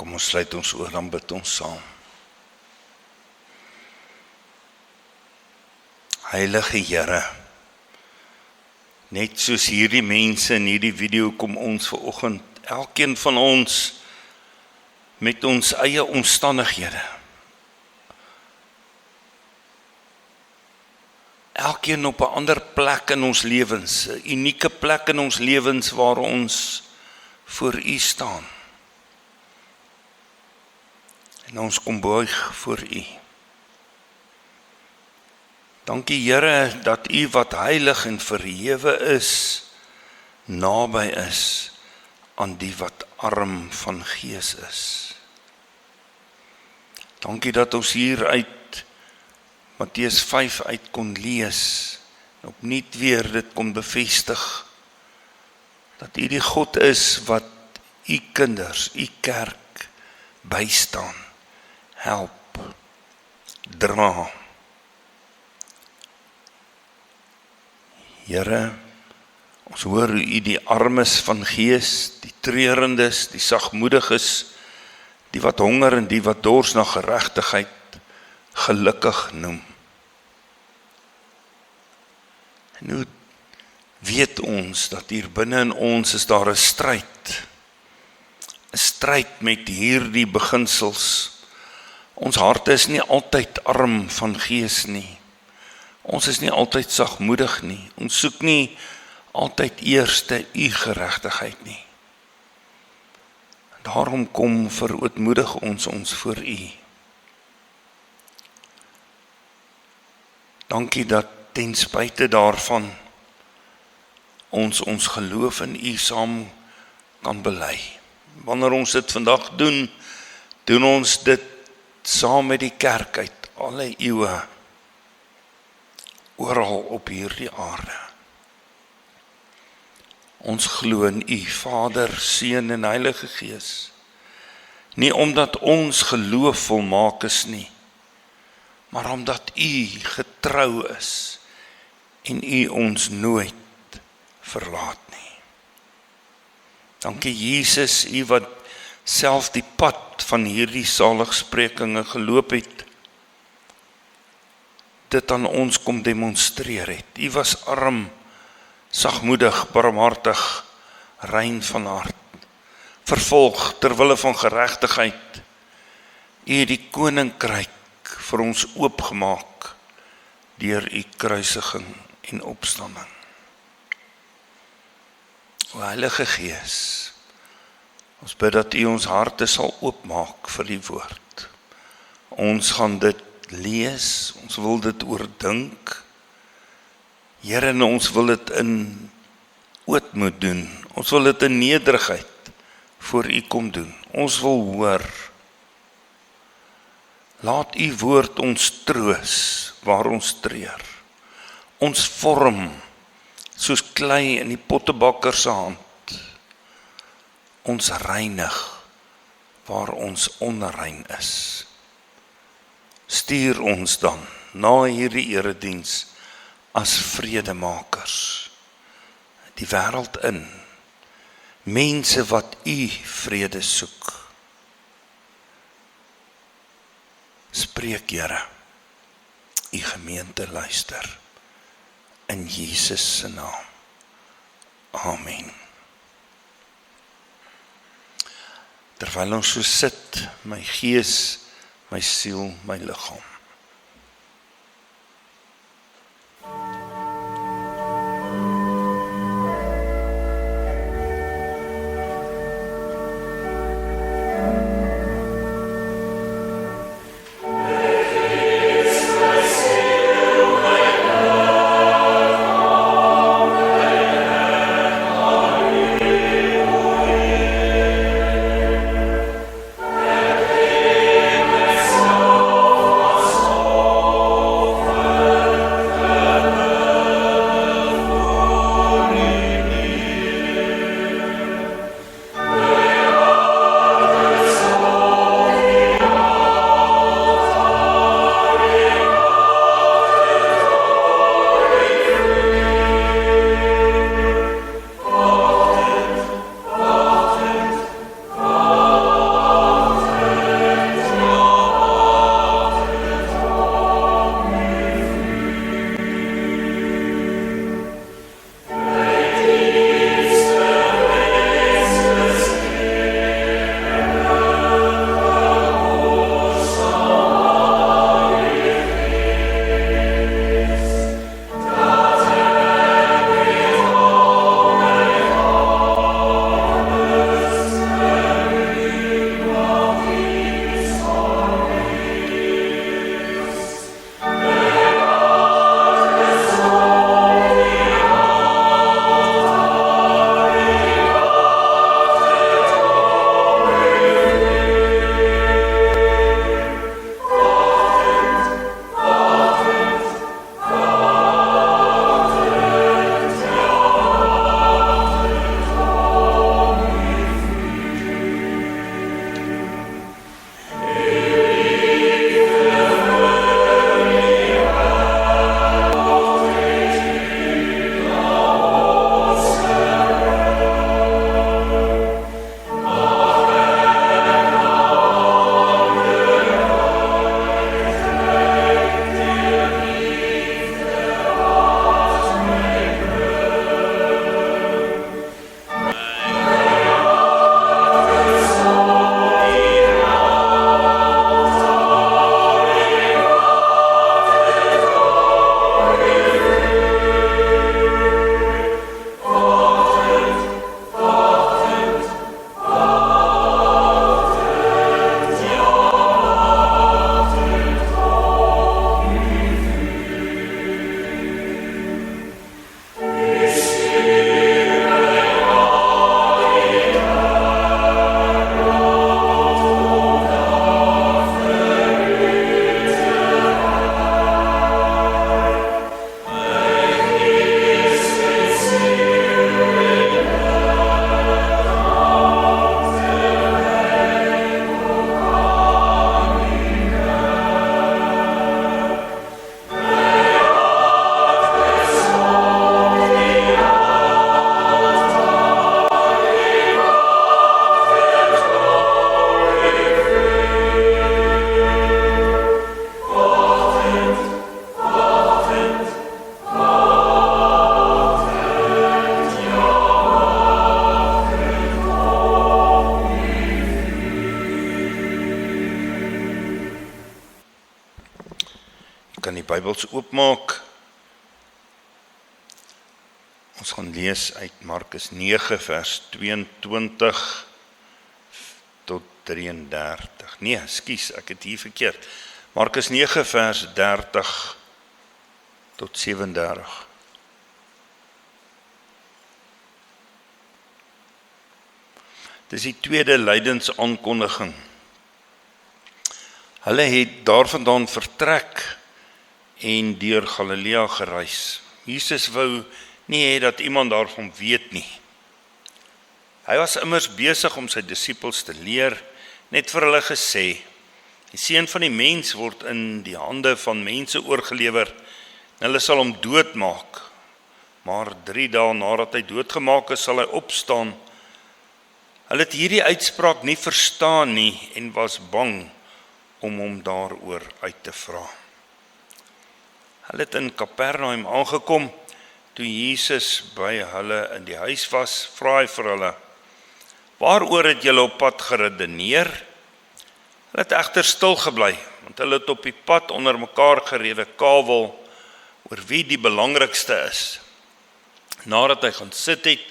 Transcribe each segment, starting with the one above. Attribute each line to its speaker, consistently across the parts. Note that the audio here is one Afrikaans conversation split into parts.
Speaker 1: Kom ons sluit ons oor, dan bid ons saam. Heilige Here, net soos hierdie mense in hierdie video kom ons vanoggend, elkeen van ons met ons eie omstandighede. Elkeen op 'n ander plek in ons lewens, 'n unieke plek in ons lewens waar ons voor U staan. En ons kom buig voor U. Dankie Here dat U wat heilig en verhewe is, naby is aan die wat arm van gees is. Dankie dat ons hier uit Matteus 5 uit kon lees, en opnuut weer dit kon bevestig, dat U die God is wat U kinders, U kerk, bystaan, help, dra. Here, ons hoor hoe U die armes van gees, die treurendes, die sagmoediges, die wat honger en die wat dors na geregtigheid, gelukkig noem. En hoe weet ons dat hier binne in ons is daar 'n stryd. 'n Stryd met hierdie beginsels. Ons harte is nie altyd arm van gees nie. Ons is nie altyd sagmoedig nie. Ons soek nie altyd eerste U geregtigheid nie. Daarom kom verootmoedig ons voor U. Dankie dat ten spyte daarvan ons geloof in U saam kan bely. Wanneer ons dit vandag doen, doen ons dit saam met die kerk uit alle eeue, oral op hierdie aarde. Ons glo in U, Vader, Seun en Heilige Gees, nie omdat ons geloof volmaak is nie, maar omdat U getrou is en U ons nooit verlaat nie. Dankie Jesus, U wat self die pad van hierdie saligsprekinge geloop het, dit aan ons kom demonstreer het. U was arm, sagmoedig, barmhartig, rein van hart, vervolg ter wille van geregtigheid. U het die koninkryk vir ons oopgemaak deur U kruisiging en opstanding. O Heilige Gees, ons bid dat U ons harte sal oopmaak vir die woord. Ons gaan dit lees, ons wil dit oordink. Here, en ons wil dit in ootmoed doen. Ons wil dit in nederigheid voor U kom doen. Ons wil hoor. Laat U woord ons troos waar ons treur. Ons vorm soos klei in die pottebakker se hand. Ons reinig waar ons onrein is. Stuur ons dan na hierdie erediens as vredemakers die wêreld in, mense wat U vrede soek. Spreek Here, U gemeente luister, in Jesus se naam. Amen. Terwyl ons so sit, my gees, my siel, my liggaam. kan die Bybels oopmaak. Ons gaan lees uit Markus 9 vers 22 tot 33. Nee, ekskuus, ek het hier verkeerd. Markus 9 vers 30 tot 37. Dis die tweede lydensaankondiging. Hulle het daarvandaan vertrek en deur Galilea gereis. Jesus wou nie hê dat iemand daarvan weet nie. Hy was immers besig om sy disippels te leer, net vir hulle gesê, die seun van die mens word in die hande van mense oorgelewer, en hulle sal hom doodmaak, maar 3 dae nadat hy doodgemaak is, sal hy opstaan. Hulle het hierdie uitspraak nie verstaan nie, en was bang om hom daaroor uit te vra. Hulle het in Kapernaum aangekom. Toe Jesus by hulle in die huis was, vra hy vir hulle, waaroor het julle op pad geredeneer? Hulle het egter stil gebly, want hulle het op die pad onder mekaar gerede kawel oor wie die belangrikste is. Nadat hy gaan sit het,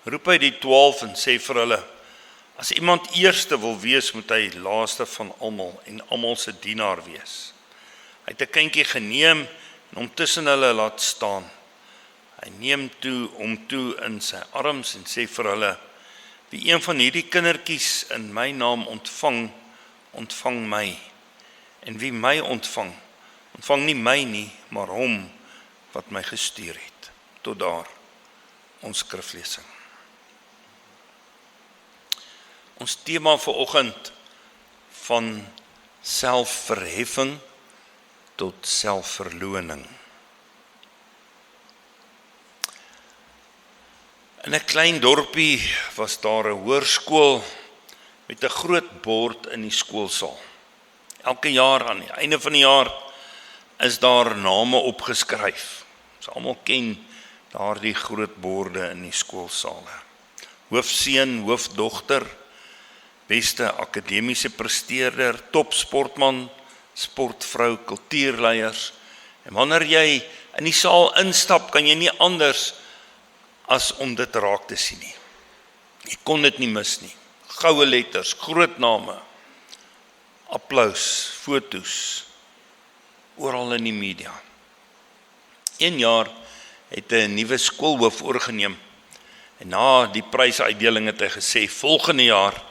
Speaker 1: roep hy die 12 en sê vir hulle, as iemand eerste wil wees, moet hy laaste van almal en almal se dienaar wees. Hy het 'n kindjie geneem en hom tussen hulle laat staan. Hy neem hom toe in sy arms en sê vir hulle, wie een van hierdie kindertjies in my naam ontvang, ontvang my. En wie my ontvang, ontvang nie my nie, maar hom wat my gestuur het. Tot daar, ons skriflesing. Ons tema vir oggend, van selfverheffing tot selfverloning. In 'n klein dorpie was daar 'n hoërskool met 'n groot bord in die skoolsaal. Elke jaar aan die einde van die jaar is daar name opgeskryf. Ons almal ken daardie groot borde in die skoolsale. Hoofseun, hoofdogter, beste akademiese presteerder, topsportman, sportvrou, kultuurleiers. En wanneer jy in die saal instap, kan jy nie anders as om dit raak te sien nie. Jy kon dit nie mis nie. Goue letters, groot name, applaus, foto's, oral in die media. Een jaar het 'n nuwe skoolhoof oorgeneem. En na die prysuitdeling het hy gesê, volgende jaar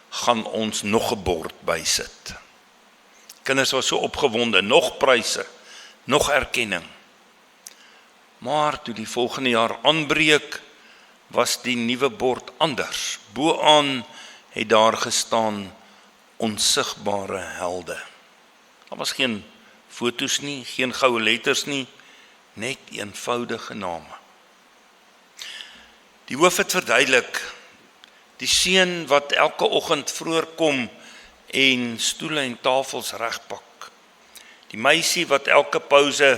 Speaker 1: gaan ons nog 'n bord bysit. Kinders was so opgewonde, nog pryse, nog erkenning. Maar toe die volgende jaar aanbreek, was die nuwe bord anders. Boaan het daar gestaan, onsigbare helde. Daar was geen foto's nie, geen goue letters nie, net eenvoudige name. Die hoof het verduidelik, die seun wat elke oggend vroeër kom en stoele en tafels regpak. Die meisie wat elke pouse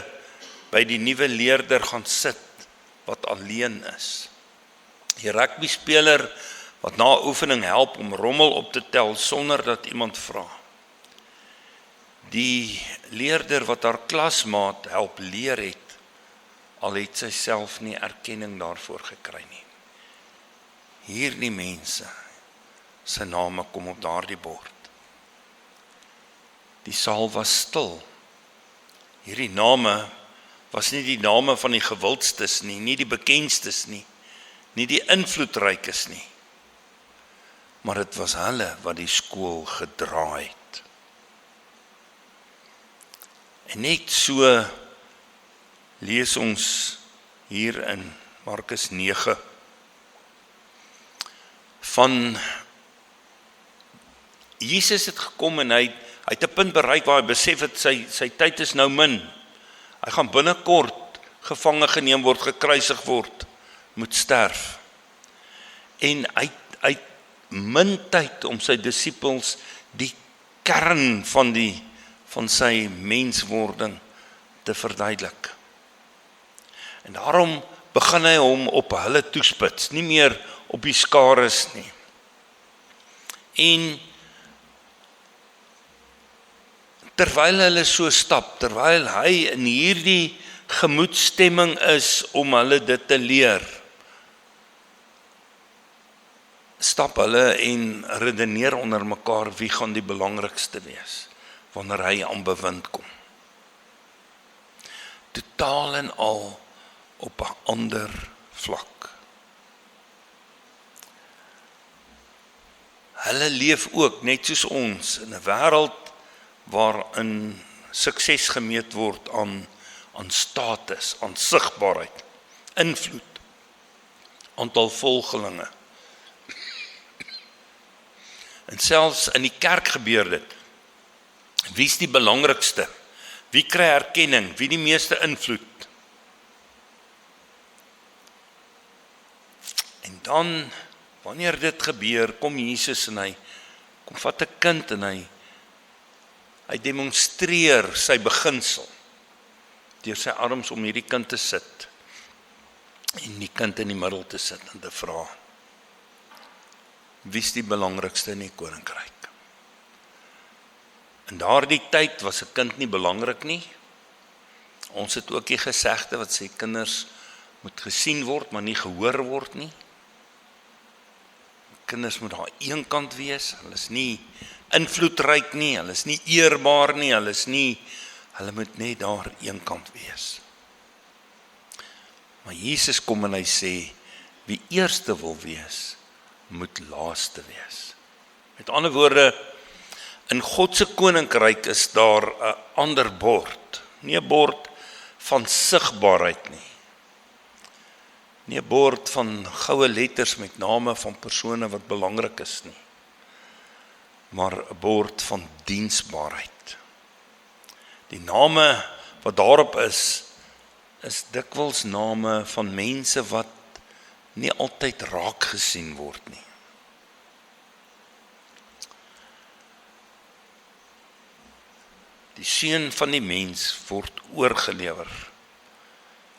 Speaker 1: by die nuwe leerder gaan sit, wat alleen is. Die rugbyspeler wat na oefening help om rommel op te tel sonder dat iemand vra. Die leerder wat haar klasmaat help leer het, al het sy self nie erkenning daarvoor gekry nie. Hierdie mense se name kom op daardie bord. Die saal was stil. Hierdie name was nie die name van die gewildstes nie, nie die bekendstes nie, nie die invloedrykes nie. Maar dit was hulle wat die skool gedra het. En net so lees ons hier in Markus 9 van Jesus het gekom en hy het 'n punt bereik waar hy besef het sy tyd is nou min. Hy gaan binnekort gevange geneem word, gekruisig word, moet sterf. En hy het min tyd om sy disippels die kern van sy menswording te verduidelik. En daarom begin hy hom op hulle toespits, nie meer op die skares nie. En terwyl hulle so stap, terwyl hy in hierdie gemoedstemming is om hulle dit te leer, stap hulle en redeneer onder mekaar wie gaan die belangrikste wees wanneer hy aan bewind kom. Totaal en al op 'n ander vlak. Hulle leef ook net soos ons in 'n wêreld waarin sukses gemeet word aan status, aan sigbaarheid, invloed, aantal volgelinge. En selfs in die kerk gebeur dit. Wie is die belangrikste? Wie kry erkenning? Wie die meeste invloed? En dan, wanneer dit gebeur, kom Jesus en hy kom vat 'n kind en hy demonstreer sy beginsel deur sy arms om hierdie kind te sit en die kind in die middel te sit en te vra: wie is die belangrikste in die koninkryk? In daardie tyd was 'n kind nie belangrik nie. Ons het ook die gesegde wat sê kinders moet gesien word, maar nie gehoor word nie. Kinders moet daar een kant wees, hulle is nie invloedryk nie, hulle is nie eerbaar nie, hulle moet net daar een kant wees. Maar Jesus kom en hy sê, wie eerste wil wees, moet laaste wees. Met ander woorde, in God se koninkryk is daar 'n ander bord, nie 'n bord van sigbaarheid nie. Nie 'n bord van goue letters met name van persone wat belangrik is nie, maar 'n bord van diensbaarheid. Die name wat daarop is dikwels name van mense wat nie altyd raak gesien word nie. Die seun van die mens word oorgelewer.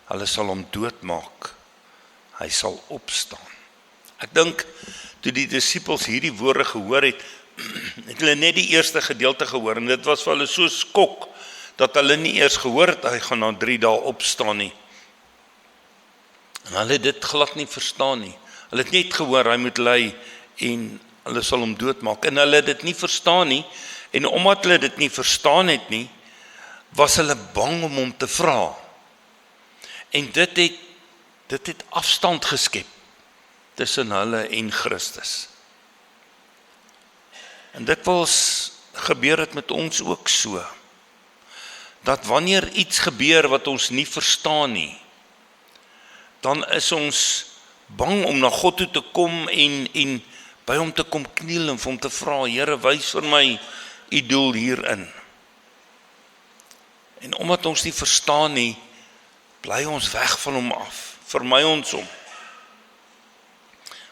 Speaker 1: Hulle sal hom doodmaak. Hy sal opstaan. Ek dink, toe die disippels hierdie woorde gehoor het, het hulle net die eerste gedeelte gehoor, en dit was vir hulle so skok, dat hulle nie eers gehoor het, hy gaan na 3 dae opstaan nie. En hulle het dit glad nie verstaan nie. Hulle het net gehoor, hy moet ly, en hulle sal hom doodmaak, en hulle het dit nie verstaan nie, en omdat hulle dit nie verstaan het nie, was hulle bang om hom te vra. En dit het afstand geskep tussen hulle en Christus. En dikwels gebeur dit met ons ook so, dat wanneer iets gebeur wat ons nie verstaan nie, dan is ons bang om na God toe te kom en by hom te kom kniel en vir hom te vra, Here, wys vir my u doel hierin. En omdat ons nie verstaan nie, bly ons weg van hom af, vermy ons hom.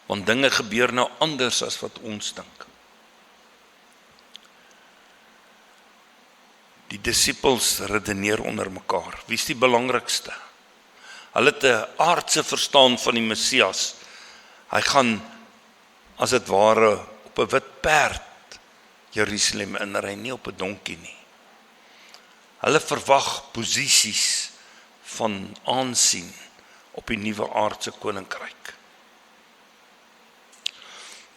Speaker 1: Want dinge gebeur nou anders as wat ons dink. Die disippels redeneer onder mekaar. Wie is die belangrikste? Hulle het 'n aardse verstaan van die Messias. Hy gaan, as dit ware, op 'n wit perd Jerusalem inry, nie op 'n donkie nie. Hulle verwag posisies van aansien op die nuwe aardse koninkryk.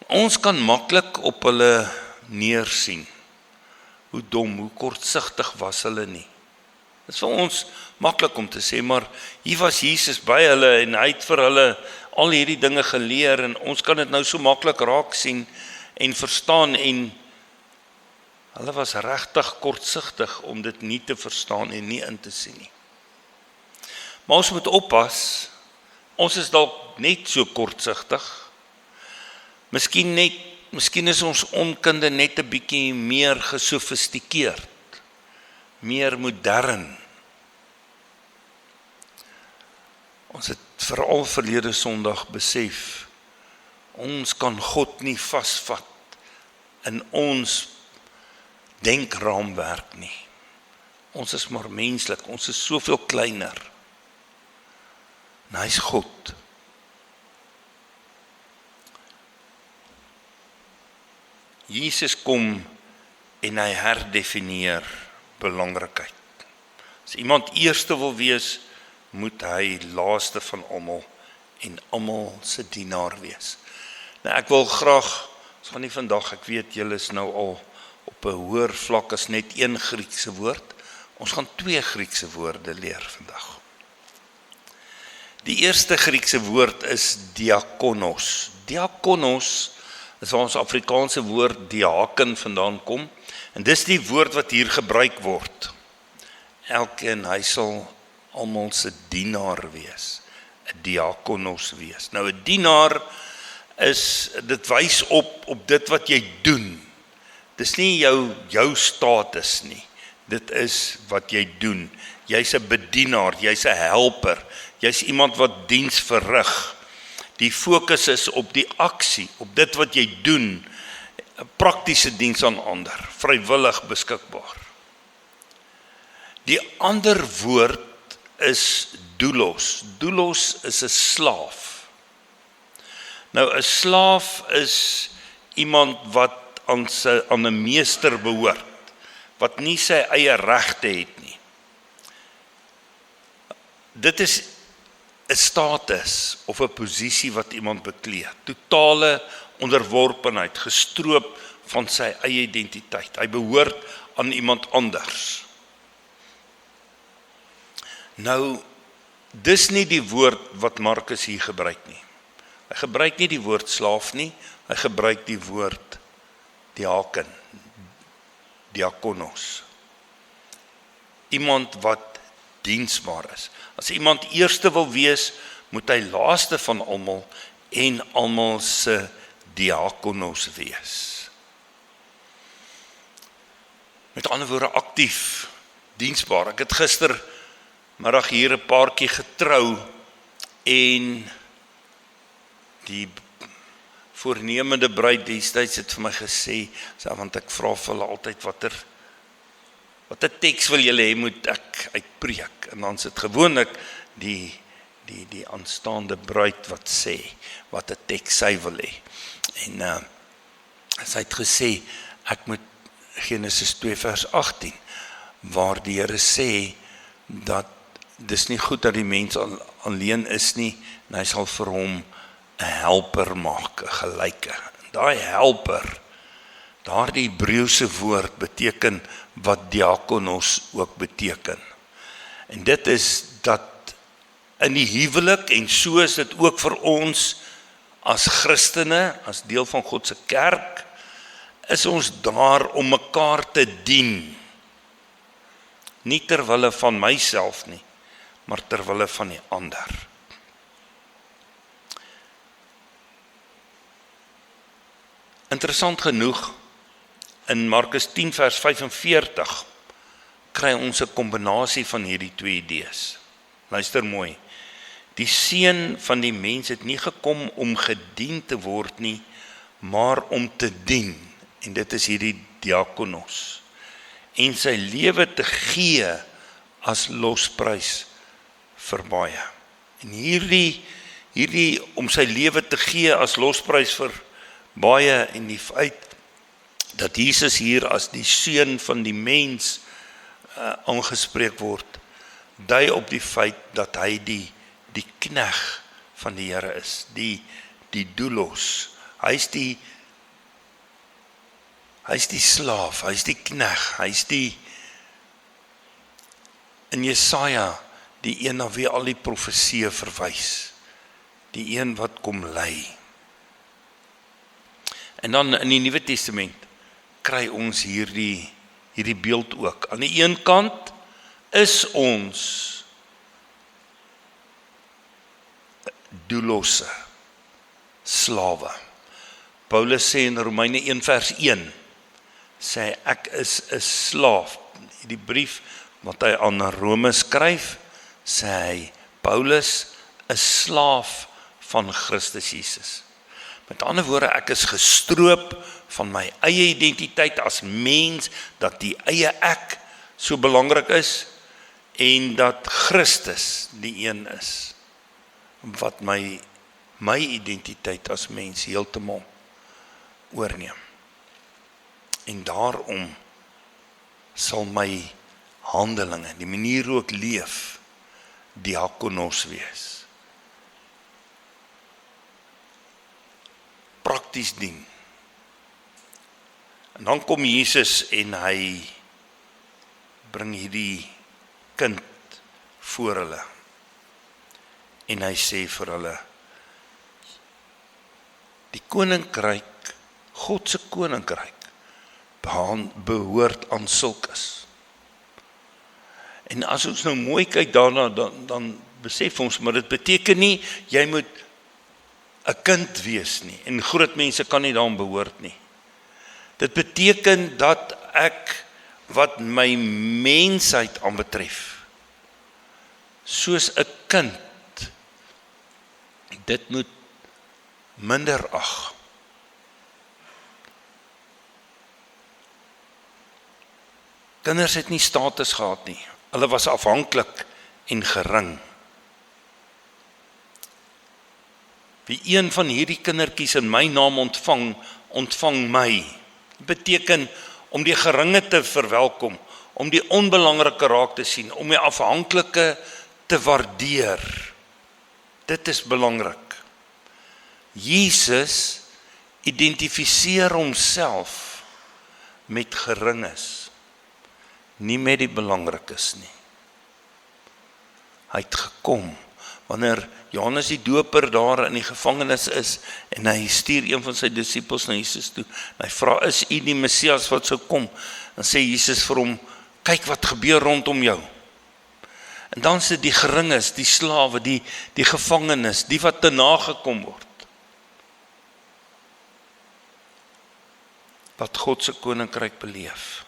Speaker 1: Ons kan maklik op hulle neersien. Hoe dom, hoe kortsigtig was hulle nie. Dit is vir ons maklik om te sê, maar hier was Jesus by hulle en hy het vir hulle al hierdie dinge geleer en ons kan dit nou so maklik raak sien en verstaan en hulle was regtig kortsigtig om dit nie te verstaan en nie in te sien nie. Maar ons moet oppas, ons is dalk net so kortsigtig. Miskien is ons onkunde net 'n bietjie meer gesofistikeerd, meer modern. Ons het veral verlede Sondag besef, ons kan God nie vasvat in ons denkraamwerk nie. Ons is maar menslik, ons is soveel kleiner. En hy is God. Jesus kom en hy herdefinieer belangrikheid. As iemand eerste wil wees, moet hy laaste van almal en almal se dienaar wees. Nou ek wil graag, ons gaan nie vandag, ek weet julle is nou al op 'n hoër vlak as net een Griekse woord. Ons gaan 2 Griekse woorde leer vandag. Die eerste Griekse woord is diakonos. Diakonos is waar ons Afrikaanse woord diaken vandaan kom. En dis die woord wat hier gebruik word. Elkeen, hy sal almal se dienaar wees. 'n Diakonos wees. Nou 'n dienaar is, dit wys op dit wat jy doen. Dis nie jou status nie. Dit is wat jy doen. Jy's 'n bedienaar, jy's 'n helper. Jy's iemand wat diens verrig. Die fokus is op die aksie, op dit wat jy doen. 'n Praktiese diens aan ander, vrywillig beskikbaar. Die ander woord is doulos. Doulos is 'n slaaf. Nou 'n slaaf is iemand wat aan 'n meester behoort, wat nie sy eie regte het nie. Dit is 'n status of 'n posisie wat iemand beklee. Totale onderworpenheid, gestroop van sy eie identiteit. Hy behoort aan iemand anders. Nou, dis nie die woord wat Markus hier gebruik nie. Hy gebruik nie die woord slaaf nie, hy gebruik die woord diaken, diakonos. Iemand wat diensbaar is. As iemand eerste wil wees, moet hy laaste van almal en almal se diakonos wees. Met ander woorde, aktief, diensbaar. Ek het gistermiddag hier 'n paartjie getrou en die voornemende bruid destyds het vir my gesê, want ek vra vir hulle altyd watter teks wil julle hê moet ek uitpreek, en dan is dit gewoonlik die aanstaande bruid wat sê wat 'n teks sy wil hê. En sy het gesê ek moet Genesis 2 vers 18 waar die Here sê dat dis nie goed dat die mens alleen is nie, en hy sal vir hom 'n helper maak, 'n gelyke. Daai helper, daardie Hebreëse woord beteken wat diakonos ook beteken. En dit is dat in die huwelik, en so is dit ook vir ons as Christene, as deel van God se kerk, is ons daar om mekaar te dien. Nie terwille van myself nie, maar terwille van die ander. Interessant genoeg, in Markus 10 vers 45 kry ons 'n kombinasie van hierdie 2 idees. Luister mooi. Die seun van die mens het nie gekom om gedien te word nie, maar om te dien. En dit is hierdie diakonos. En sy lewe te gee as losprys vir baie. En hierdie om sy lewe te gee as losprys vir baie, en die feit dat Jesus hier as die seun van die mens aangespreek word, dui op die feit dat hy die knegg van die Here is, die doulos. Hy's die slaaf, hy's die knegg, hy's in Jesaja die een na wie al die profeseë verwys, die een wat kom lei. En dan in die Nuwe Testament kry ons hierdie beeld ook. Aan die een kant is ons doulose, slawe. Paulus sê in Romeine 1 vers 1, sê ek is 'n slaaf. Die brief wat hy aan Rome skryf, sê hy, Paulus, 'n slaaf van Christus Jesus. Met ander woorde, ek is gestroop van my eie identiteit as mens, dat die eie ek so belangrik is, en dat Christus die een is, wat my identiteit as mens heeltemal oorneem. En daarom sal my handelinge, die manier hoe ek leef, diakonos wees. Prakties dien. En dan kom Jesus en hy bring hierdie kind voor hulle. En hy sê vir hulle, die koninkryk, God se koninkryk, behoort aan sulkes. En as ons nou mooi kyk daarna, dan besef ons, maar dit beteken nie, jy moet 'n kind wees nie, en groot mense kan nie daaraan behoort nie. Dit beteken dat ek, wat my mensheid aanbetref, soos 'n kind, dit moet minder ag. Kinders het nie status gehad nie. Hulle was afhanklik en gering. Wie een van hierdie kindertjies in my naam ontvang my. Dit beteken om die geringe te verwelkom, om die onbelangrike raak te sien, om die afhanklike te waardeer. Dit is belangrik. Jesus identifiseer homself met geringes, nie met die belangrikes nie. Hy het gekom, wanneer Johannes die Doper daar in die gevangenis is, en hy stuur een van sy disippels na Jesus toe, en hy vra, is u die Messias wat sou kom? Dan sê Jesus vir hom, kyk wat gebeur rondom jou. En dan sê die geringes, die slawe, die gevangenes, die wat te nagekom word, wat God se koninkryk beleef.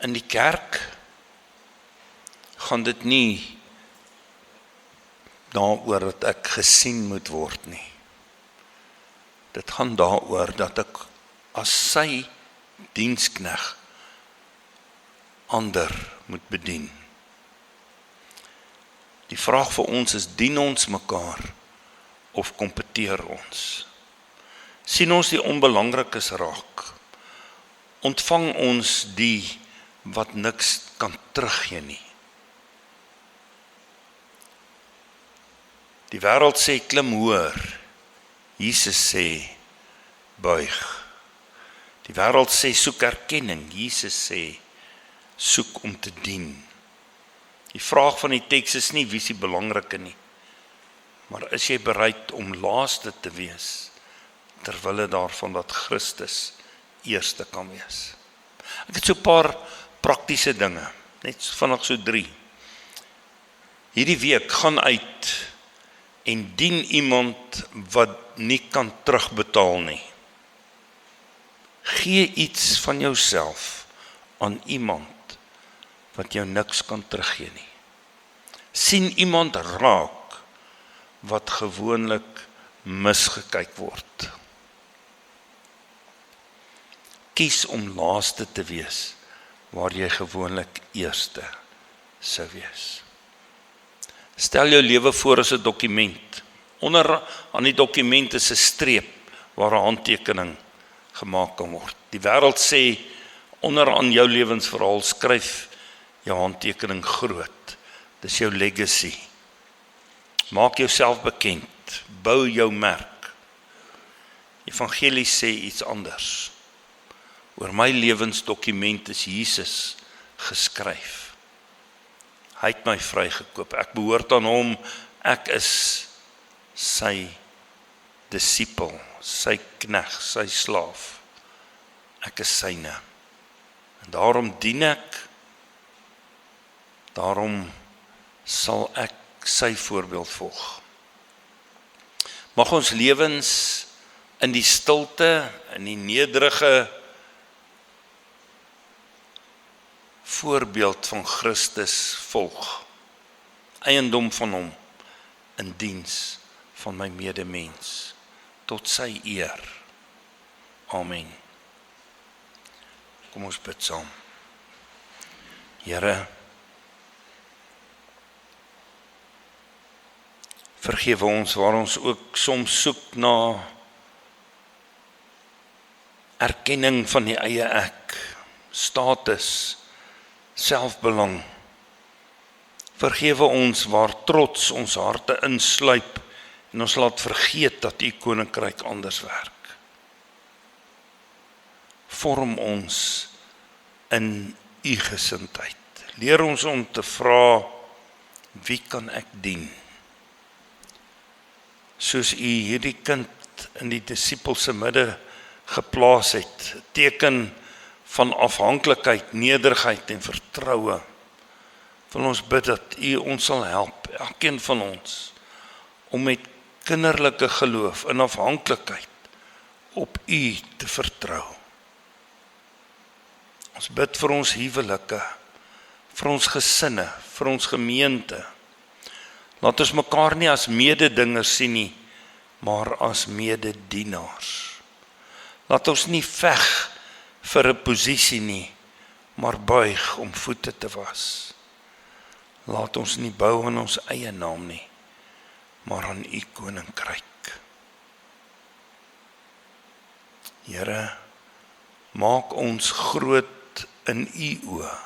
Speaker 1: In die kerk gaan dit nie daaroor dat ek gesien moet word nie. Dit gaan daaroor dat ek as sy dienskneg ander moet bedien. Die vraag vir ons is, dien ons mekaar of kompeteer ons? Sien ons die onbelangrikes raak? Ontvang ons die wat niks kan teruggee nie? Die wêreld sê klim hoër. Jesus sê buig. Die wêreld sê soek erkenning. Jesus sê soek om te dien. Die vraag van die teks is nie wie is die belangrike nie, maar is jy bereid om laaste te wees terwille daarvan dat Christus eerste kan wees? Ek het so 'n paar praktiese dinge, net vinnig so 3. Hierdie week gaan uit en dien iemand wat nie kan terugbetaal nie. Gee iets van jouself aan iemand wat jou niks kan teruggee nie. Sien iemand raak wat gewoonlik misgekyk word. Kies om laaste te wees waar jy gewoonlik eerste sou wees. Stel jou lewe voor as 'n dokument. Onder aan die dokument is 'n streep waar 'n handtekening gemaak kan word. Die wêreld sê onder aan jou lewensverhaal skryf jou handtekening groot. Dis jou legacy. Maak jouself bekend, bou jou merk. Evangelie sê iets anders. Oor my lewensdokument is Jesus geskryf. Hy het my vrygekoop. Ek behoort aan hom. Ek is sy disipel, sy knegg, sy slaaf. Ek is syne. En daarom dien ek. Daarom sal ek sy voorbeeld volg. Mag ons lewens in die stilte, in die nederige voorbeeld van Christus volg. Eiendom van hom in diens van my medemens tot sy eer. Amen. Kom ons bid saam. Here, vergewe ons waar ons ook soms soek na erkenning van die eie ek, status, selfbelang. Vergewe ons waar trots ons harte insluip en ons laat vergeet dat U koninkryk anders werk. Vorm ons in U gesindheid. Leer ons om te vra, wie kan ek dien? Soos U hierdie kind in die disippels se midde geplaas het, teken van afhanklikheid, nederigheid en vertroue. Wil ons bid dat U ons sal help, elkeen van ons, om met kinderlike geloof en afhanklikheid op U te vertrou. Ons bid vir ons huwelike, vir ons gesinne, vir ons gemeente. Laat ons mekaar nie as mededingers sien nie, maar as mededienaars. Laat ons nie veg vir 'n posisie nie, maar buig om voete te was. Laat ons nie bou aan ons eie naam nie, maar aan U koninkryk. Here, maak ons groot in U oë,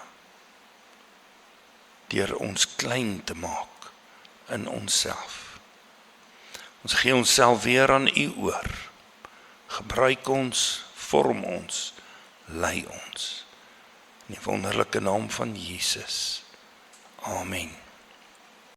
Speaker 1: deur ons klein te maak in onsself. Ons gee onsself weer aan U oor. Gebruik ons, vorm ons, lei ons. In die wonderlike naam van Jesus. Amen.